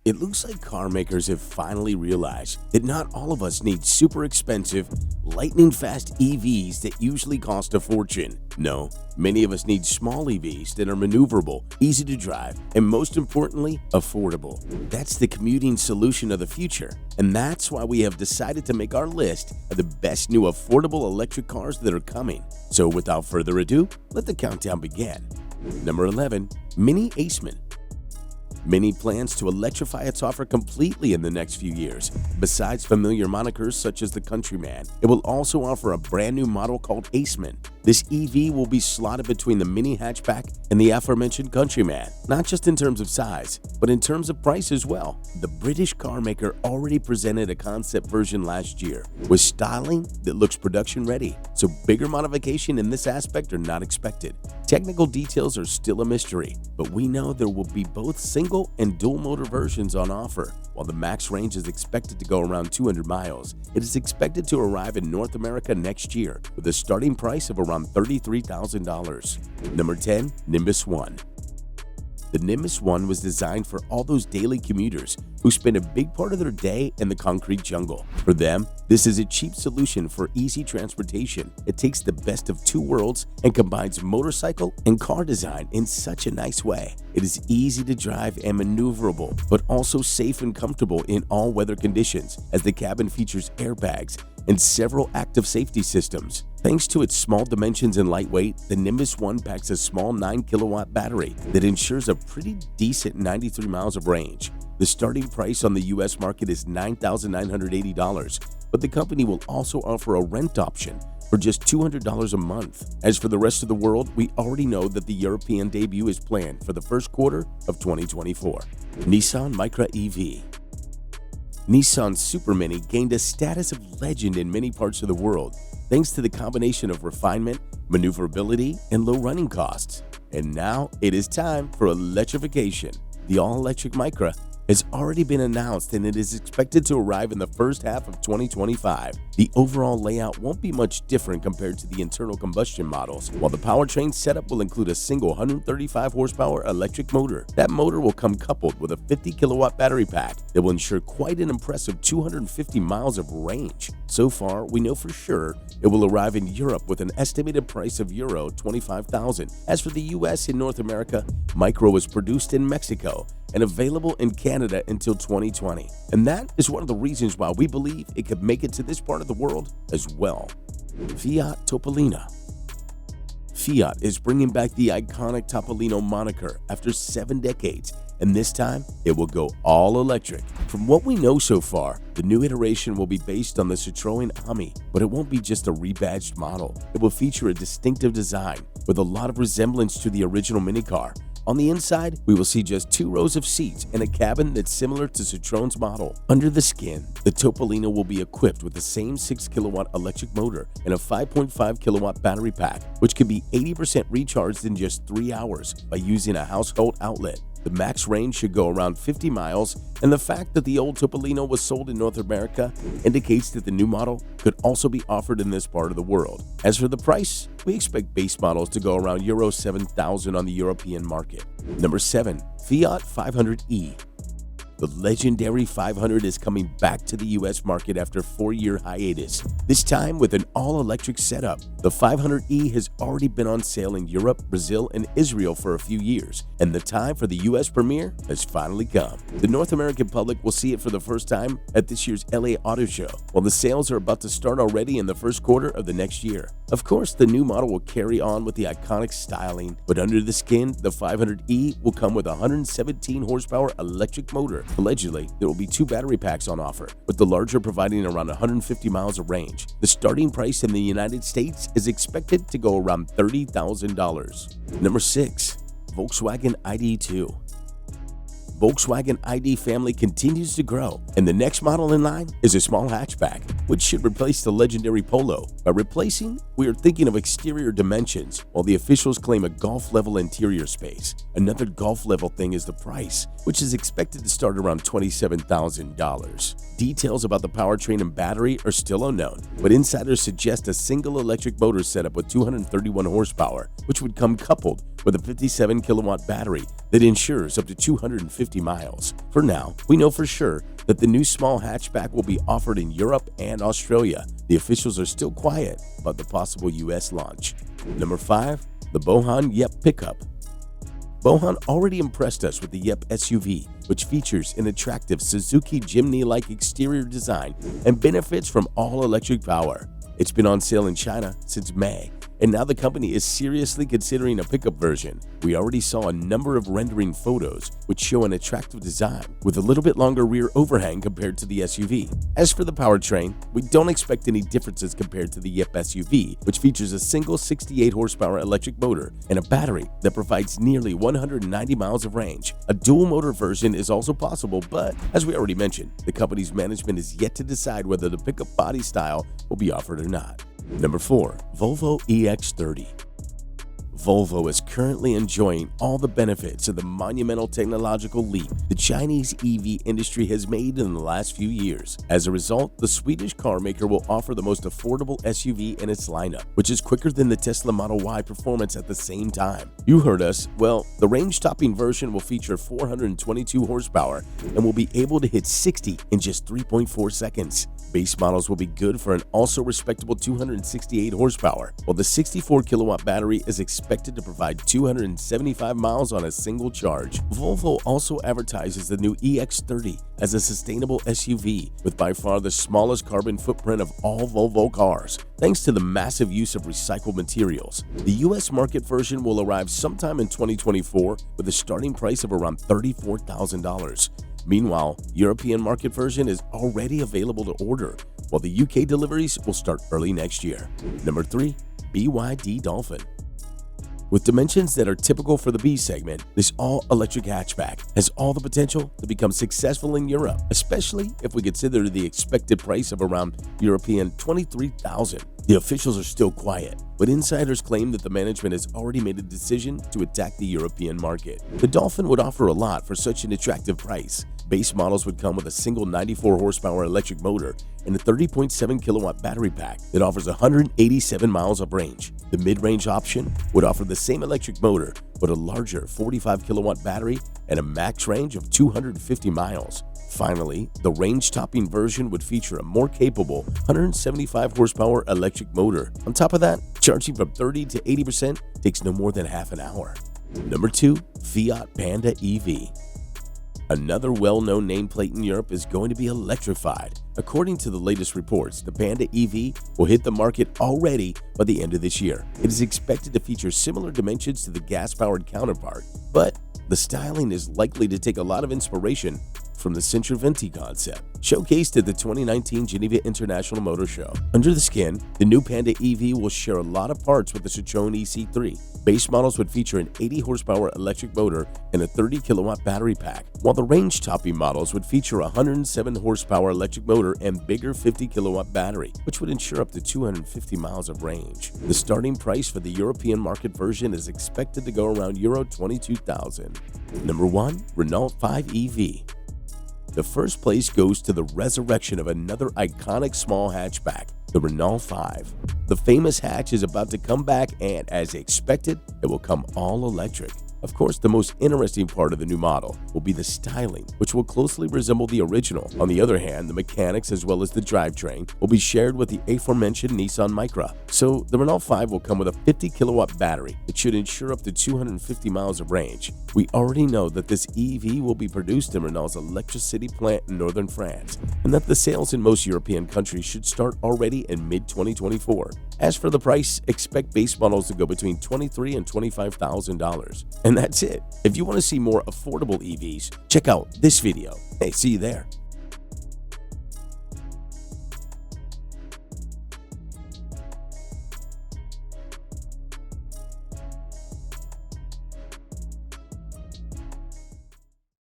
It looks like car makers have finally realized that not all of us need super expensive, lightning-fast EVs that usually cost a fortune. No, many of us need small EVs that are maneuverable, easy to drive, and most importantly, affordable. That's the commuting solution of the future, and that's why we have decided to make our list of the best new affordable electric cars that are coming. So without further ado, let the countdown begin. Number 11. Mini ACEMAN. Mini plans to electrify its offer completely in the next few years. Besides familiar monikers such as the Countryman, it will also offer a brand new model called ACEMAN. This EV will be slotted between the Mini hatchback and the aforementioned Countryman, not just in terms of size, but in terms of price as well. The British car maker already presented a concept version last year with styling that looks production ready, so bigger modification in this aspect are not expected. Technical details are still a mystery, but we know there will be both single and dual motor versions on offer. While the max range is expected to go around 200 miles, it is expected to arrive in North America next year with a starting price of around $33,000. Number 10. NIMBUS 1. The NIMBUS 1 was designed for all those daily commuters who spend a big part of their day in the concrete jungle. For them, this is a cheap solution for easy transportation. It takes the best of two worlds and combines motorcycle and car design in such a nice way. It is easy to drive and maneuverable, but also safe and comfortable in all weather conditions, as the cabin features airbags and several active safety systems. Thanks to its small dimensions and lightweight, the NIMBUS 1 packs a small 9-kilowatt battery that ensures a pretty decent 93 miles of range. The starting price on the US market is $9,980, but the company will also offer a rent option for just $200 a month. As for the rest of the world, we already know that the European debut is planned for the first quarter of 2024. Nissan MICRA EV. Nissan Super Mini gained a status of legend in many parts of the world, thanks to the combination of refinement, maneuverability, and low running costs. And now it is time for electrification. The all-electric MICRA has already been announced and it is expected to arrive in the first half of 2025. The overall layout won't be much different compared to the internal combustion models, while the powertrain setup will include a single 135 horsepower electric motor. That motor will come coupled with a 50 kilowatt battery pack that will ensure quite an impressive 250 miles of range. So far, we know for sure it will arrive in Europe with an estimated price of Euro 25,000. As for the US and North America, MICRA was produced in Mexico and available in Canada until 2020. And that is one of the reasons why we believe it could make it to this part of the world as well. FIAT Topolino. FIAT is bringing back the iconic Topolino moniker after 7 decades, and this time it will go all electric. From what we know so far, the new iteration will be based on the Citroën Ami, but it won't be just a rebadged model. It will feature a distinctive design with a lot of resemblance to the original minicar. On the inside, we will see just 2 rows of seats and a cabin that's similar to Citroën's model. Under the skin, the Topolino will be equipped with the same 6-kilowatt electric motor and a 5.5-kilowatt battery pack, which can be 80% recharged in just 3 hours by using a household outlet. The max range should go around 50 miles, and the fact that the old Topolino was sold in North America indicates that the new model could also be offered in this part of the world. As for the price, we expect base models to go around Euro 7,000 on the European market. Number 7. FIAT 500e. The legendary 500 is coming back to the US market after a 4-year hiatus, this time with an all-electric setup. The 500e has already been on sale in Europe, Brazil, and Israel for a few years, and the time for the US premiere has finally come. The North American public will see it for the first time at this year's LA Auto Show, while the sales are about to start already in the first quarter of the next year. Of course, the new model will carry on with the iconic styling, but under the skin, the 500e will come with a 117 horsepower electric motor. Allegedly, there will be 2 battery packs on offer, with the larger providing around 150 miles of range. The starting price in the United States is expected to go around $30,000. Number 6. Volkswagen ID.2. Volkswagen ID family continues to grow, and the next model in line is a small hatchback. which should replace the legendary Polo. By replacing, we are thinking of exterior dimensions, while the officials claim a golf-level interior space. Another golf-level thing is the price, which is expected to start around $27,000. Details about the powertrain and battery are still unknown, but insiders suggest a single electric motor setup with 231 horsepower, which would come coupled with a 57 kilowatt battery that ensures up to 250 miles. For now, we know for sure that the new small hatchback will be offered in Europe and Australia. The officials are still quiet about the possible US launch. Number 5. The BAOJUN YEP Pickup. BAOJUN already impressed us with the YEP SUV, which features an attractive Suzuki Jimny-like exterior design and benefits from all-electric power. It's been on sale in China since May, and now the company is seriously considering a pickup version. We already saw a number of rendering photos which show an attractive design with a little bit longer rear overhang compared to the SUV. As for the powertrain, we don't expect any differences compared to the YEP SUV, which features a single 68 horsepower electric motor and a battery that provides nearly 190 miles of range. A dual motor version is also possible, but as we already mentioned, the company's management is yet to decide whether the pickup body style will be offered or not. Number 4. Volvo EX30. Volvo is currently enjoying all the benefits of the monumental technological leap the Chinese EV industry has made in the last few years. As a result, the Swedish car maker will offer the most affordable SUV in its lineup, which is quicker than the Tesla Model Y performance at the same time. You heard us. Well, the range-topping version will feature 422 horsepower and will be able to hit 60 in just 3.4 seconds. Base models will be good for an also respectable 268 horsepower, while the 64 kilowatt battery is expected to provide 275 miles on a single charge. Volvo also advertises the new EX30 as a sustainable SUV with by far the smallest carbon footprint of all Volvo cars, thanks to the massive use of recycled materials. The US market version will arrive sometime in 2024 with a starting price of around $34,000. Meanwhile, European market version is already available to order, while the UK deliveries will start early next year. Number 3. BYD Dolphin. With dimensions that are typical for the B segment, this all-electric hatchback has all the potential to become successful in Europe, especially if we consider the expected price of around European $23,000. The officials are still quiet, but insiders claim that the management has already made a decision to attack the European market. The Dolphin would offer a lot for such an attractive price. Base models would come with a single 94 horsepower electric motor and a 30.7 kilowatt battery pack that offers 187 miles of range. The mid-range option would offer the same electric motor but a larger 45 kilowatt battery and a max range of 250 miles. Finally, the range-topping version would feature a more capable 175 horsepower electric motor. On top of that, charging from 30 to 80% takes no more than half an hour. Number 2. FIAT PANDA EV. Another well-known nameplate in Europe is going to be electrified. According to the latest reports, the Panda EV will hit the market already by the end of this year. It is expected to feature similar dimensions to the gas-powered counterpart, but the styling is likely to take a lot of inspiration from the Centroventi concept, showcased at the 2019 Geneva International Motor Show. Under the skin, the new Panda EV will share a lot of parts with the Citroën EC3. Base models would feature an 80 horsepower electric motor and a 30 kilowatt battery pack, while the range-topping models would feature a 107 horsepower electric motor and bigger 50 kilowatt battery, which would ensure up to 250 miles of range. The starting price for the European market version is expected to go around Euro 22,000. Number 1. Renault 5 EV. The first place goes to the resurrection of another iconic small hatchback, the Renault 5. The famous hatch is about to come back and, as expected, it will come all electric. Of course, the most interesting part of the new model will be the styling, which will closely resemble the original. On the other hand, the mechanics as well as the drivetrain will be shared with the aforementioned Nissan MICRA. So, the Renault 5 will come with a 50 kilowatt battery that should ensure up to 250 miles of range. We already know that this EV will be produced in Renault's Electricity plant in northern France, and that the sales in most European countries should start already in mid-2024. As for the price, expect base models to go between $23,000 and $25,000. And that's it. If you want to see more affordable EVs, check out this video. Hey, see you there.